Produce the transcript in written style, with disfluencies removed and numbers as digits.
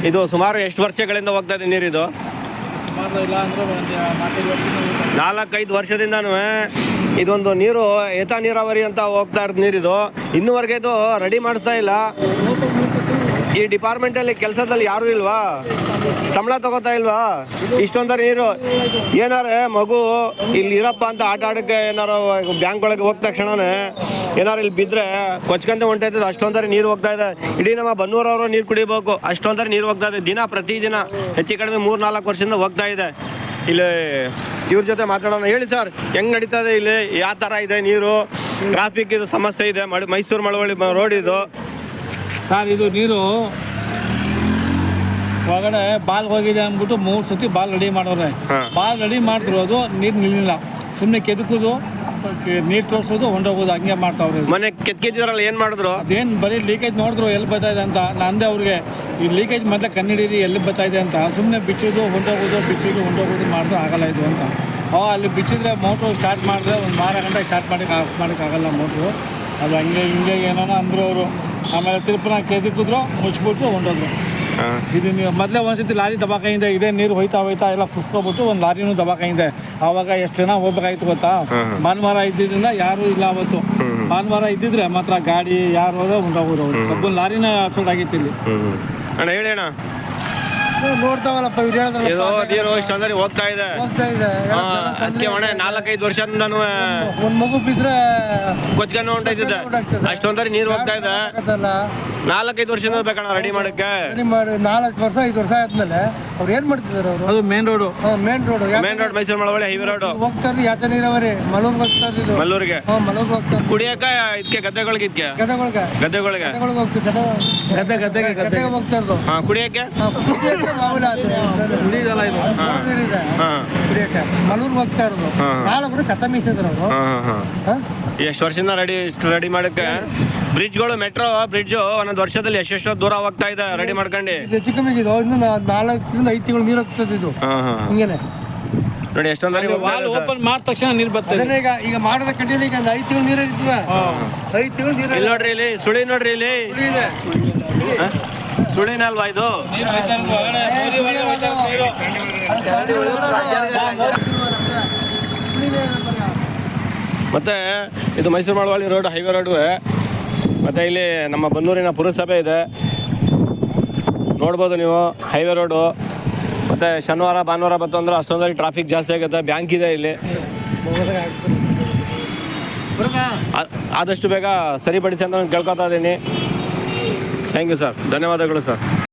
ಇದು ಸುಮಾರು ಎಷ್ಟು ವರ್ಷಗಳಿಂದ ಹೋಗ್ತಾ ಇದೆ ನೀರಿದು? ಇಲ್ಲ ಅಂದ್ರೆ ಒಂದು 4-5 ವರ್ಷದಿಂದನೂ ಇದೊಂದು ನೀರು ಏತ ನೀರಾವರಿ ಅಂತ ಹೋಗ್ತಾ ಇರೋದು ನೀರಿದು. ಇನ್ನೂವರೆಗೆ ಇದು ರೆಡಿ ಮಾಡಿಸ್ತಾ ಇಲ್ಲ. ಈ ಡಿಪಾರ್ಟ್ಮೆಂಟಲ್ಲಿ ಕೆಲಸದಲ್ಲಿ ಯಾರೂ ಇಲ್ವಾ? ಸಂಬಳ ತಗೋತಾ ಇಲ್ವಾ? ಇಷ್ಟೊಂದರ ನೀರು ಏನಾರ ಮಗು ಇಲ್ಲಿ ಇರಪ್ಪ ಅಂತ ಆಟ ಆಡೋಕ್ಕೆ ಏನಾರು ಬ್ಯಾಂಕ್ ಒಳಗೆ ಹೋದ ತಕ್ಷಣನೇ ಏನಾರು ಇಲ್ಲಿ ಬಿದ್ದರೆ ಕೊಚ್ಕಂತ ಹೊಂಟೈತದೆ. ಅಷ್ಟೊಂದರ ನೀರು ಹೋಗ್ತಾ ಇದೆ. ಇಡೀ ನಮ್ಮ ಬನ್ನೂರವರು ನೀರು ಕುಡಿಬೇಕು, ಅಷ್ಟೊಂದರ ನೀರು ಹೋಗ್ತಾ ಇದೆ. ಪ್ರತಿದಿನ ಹೆಚ್ಚು ಕಡಿಮೆ 3-4 ವರ್ಷದಿಂದ ಹೋಗ್ತಾ ಇದೆ. ಇಲ್ಲಿ ಇವ್ರ ಜೊತೆ ಮಾತಾಡೋಣ. ಹೇಳಿ ಸರ್, ಹೆಂಗೆ ನಡೀತಾ ಇದೆ ಇಲ್ಲಿ? ಯಾವ ಥರ ಇದೆ ನೀರು? ಟ್ರಾಫಿಕ್ ಇದು ಸಮಸ್ಯೆ ಇದೆ, ಮೈಸೂರು ಮಳವಳ್ಳಿ ರೋಡ್ ಇದು. ಸರ್ ಇದು ನೀರು ಒಳಗಡೆ ಬಾಲ್ ಹೋಗಿದೆ ಅಂದ್ಬಿಟ್ಟು 3 ಸತಿ ಬಾಲ್ ರೆಡಿ ಮಾಡೋರೆ. ಬಾಲ್ ರೆಡಿ ಮಾಡ್ತಿರೋದು ನೀರು ನಿಲ್ಲಿಲ್ಲ, ಸುಮ್ಮನೆ ಕೆದಕೋದು, ನೀರು ತೋರಿಸೋದು, ಹೊಂಡೋಗೋದು, ಹಂಗೆ ಮಾಡ್ತಾವ್ರೆ. ಮನೆ ಕೆತ್ತಿದ್ರಲ್ಲ, ಏನು ಮಾಡಿದ್ರು? ಅದೇನು ಬರೀ ಲೀಕೇಜ್ ನೋಡಿದ್ರು ಎಲ್ಲಿ ಬರ್ತಾ ಇದೆ ಅಂತ. ನಂದೆ ಅವ್ರಿಗೆ ಈ ಲೀಕೇಜ್ ಮೊದಲೇ ಕಣ್ಣಿಡೀರಿ ಎಲ್ಲಿ ಬರ್ತಾ ಇದೆ ಅಂತ. ಸುಮ್ಮನೆ ಬಿಚ್ಚೋದು ಹೊಂಡೋಗೋದು, ಬಿಚ್ಚೋದು ಹೊಂಡೋಗೋದು ಮಾಡಿದ್ರೆ ಆಗಲ್ಲ ಇದು ಅಂತ. ಅಲ್ಲಿ ಬಿಚ್ಚಿದ್ರೆ ಮೋಟ್ರು ಸ್ಟಾರ್ಟ್ ಮಾಡಿದ್ರೆ 1 ವಾರ ಗಂಟೆ ಸ್ಟಾರ್ಟ್ ಮಾಡೋಕ್ಕಾಗಲ್ಲ ಮೋಟ್ರು. ಅದು ಹಂಗೆ ಹಿಂಗೆ ಏನೋ ಅಂದರು ಅವರು. ಆಮೇಲೆ ತಿರುಪನ ಕೆದಕಿದ್ರು, ಮುಚ್ಚಿಬಿಟ್ಟು ಹೊಂಡೋದ್ರು. ಇದು ನೀವು ಮೊದಲೇ ಒಂದ್ಸತಿ ಲಾರಿ ದಬಾಕೈಂದೆ ಇದೇ ನೀರು ಹೋಯ್ತಾ ಎಲ್ಲ ಕುಸ್ಕೊಬಿಟ್ಟು ಒಂದು ಲಾರಿನೂ ದಬಾಕೈಂದೆ. ಆವಾಗ ಎಷ್ಟು ಜನ ಹೋಗ್ಬೇಕಾಯ್ತು ಗೊತ್ತಾ? ಭಾನುವಾರ ಇದ್ದಿದ್ದರಿಂದ ಯಾರೂ ಇಲ್ಲ ಅವತ್ತು. ಭಾನುವಾರ ಇದ್ದಿದ್ರೆ ಮಾತ್ರ ಗಾಡಿ ಯಾರು ಹೋದ್ರೆ ಹೊಂಡೋಗೋದು. ಒಬ್ಬನ ಲಾರಿನ ಅಪ್ಸೋಟ್ ಆಗಿತ್ತು ಇಲ್ಲಿ. ಅಣ್ಣ ಹೇಳಿ ಅಣ್ಣ. ನೋಡ್ತಾವಲ್ಲಪ್ಪ ಇದು ನೀರು ಇಷ್ಟೊಂದರೆ ಹೋಗ್ತಾ ಇದೆ. ಅದಕ್ಕೆ ಮನೆ 4-5 ವರ್ಷದಿಂದನೂ ಒಂದು ಮಗು ಬಿದ್ರೆ ಕೊಚ್ಕೊಂಡು ಹೊಂಟೈತಿದೆ. ಅಷ್ಟೊಂದರೆ ನೀರು ಹೋಗ್ತಾ ಇದೆ. 4-5 ವರ್ಷದಿಂದ ಬೇಕಣ್ಣ ರೆಡಿ ಮಾಡಕ್ಕೆ. 4 ವರ್ಷ 5 ವರ್ಷ ಆದ್ಮೇಲೆ ಅವ್ರು ಏನ್ ಮಾಡ್ತಿದಾರೆ ಅವರು? ಅದು main road Mysuru Malavalli highway road ಹೋಗ್ತಾರೆ. ಯಾತ ನೀರಾವರಿ ಮಲ್ಲೂರ್ಗೆ ಹೋಗ್ತಾರೆ. ಇದು ಮಲ್ಲೂರಿಗೆ ಮಲ್ಲೂರ್ಗೆ ಹೋಗ್ತಾರೆ ಕುಡಿಯಕ. ಇದಕ್ಕೆ ಗದ್ದೆಗಳಿಗೆ ಗದ್ದೆಗಳಿಗೆ ಹೋಗ್ತಾ ಇರೋದು. ಕುಡಿಯಕ್ಕೆ ಮಲ್ಲೂರ್ಗೆ ಹೋಗ್ತಾ ಇರೋದು. 4 ಕತ್ತ ಮೀಸಿದ್ರು ಅವರು. ಎಷ್ಟು ವರ್ಷದಿಂದ ರೆಡಿ ಮಾಡಕ್ಕೆ? ಬ್ರಿಡ್ಜ್ಗಳು, ಮೆಟ್ರೋ ಬ್ರಿಡ್ಜು ಒಂದೊಂದು ವರ್ಷದಲ್ಲಿ ಎಷ್ಟೆಷ್ಟೋ ದೂರ ಹೋಗ್ತಾ ಇದೆ ರೆಡಿ ಮಾಡ್ಕೊಂಡು. ಹೆಚ್ಚು ಕಮ್ಮಿ ಇನ್ನು 4-5 ತಿಂಗಳು ನೀರು ಹೋಗ್ತದೆ ಇದು. ಹಿಂಗೇನೆ ನೋಡಿ ಎಷ್ಟೊಂದು ಓಪನ್ ಮಾಡಿದ ತಕ್ಷಣ ನೀರು ಬರ್ತದೆ. ಈಗ ಮಾಡೋದ ಕಂಟಿನ್ಯೂ ಈಗ 5 ತಿಂಗಳು ನೀರು ಇರ್ತದೆ. 5 ತಿಂಗಳು ನೀರು ಇಲ್ಲಿ ನೋಡ್ರಿ, ಇಲ್ಲಿ ಸುಳಿ ನೋಡ್ರಿ, ಇಲ್ಲಿ ಸುಳಿನಲ್ವಾ ಇದು? ಮತ್ತೆ ಇದು Mysuru Malavalli road highway road. ಮತ್ತೆ ಇಲ್ಲಿ ನಮ್ಮ ಬನ್ನೂರಿನ ಪುರಸಭೆ ಇದೆ, ನೋಡ್ಬೋದು ನೀವು. Highway road. ಮತ್ತೆ ಶನಿವಾರ ಭಾನುವಾರ ಬಂತು ಅಂದ್ರೆ ಅಷ್ಟೊಂದಲ್ಲಿ ಟ್ರಾಫಿಕ್ ಜಾಸ್ತಿ ಆಗುತ್ತೆ. ಬ್ಯಾಂಕ್ ಇದೆ ಇಲ್ಲಿ. ಆದಷ್ಟು ಬೇಗ ಸರಿಪಡಿಸಿ ಅಂತ ನಾನು ಕೇಳ್ಕೊತಾ ಇದ್ದೀನಿ. ಥ್ಯಾಂಕ್ ಯು ಸರ್, ಧನ್ಯವಾದಗಳು ಸರ್.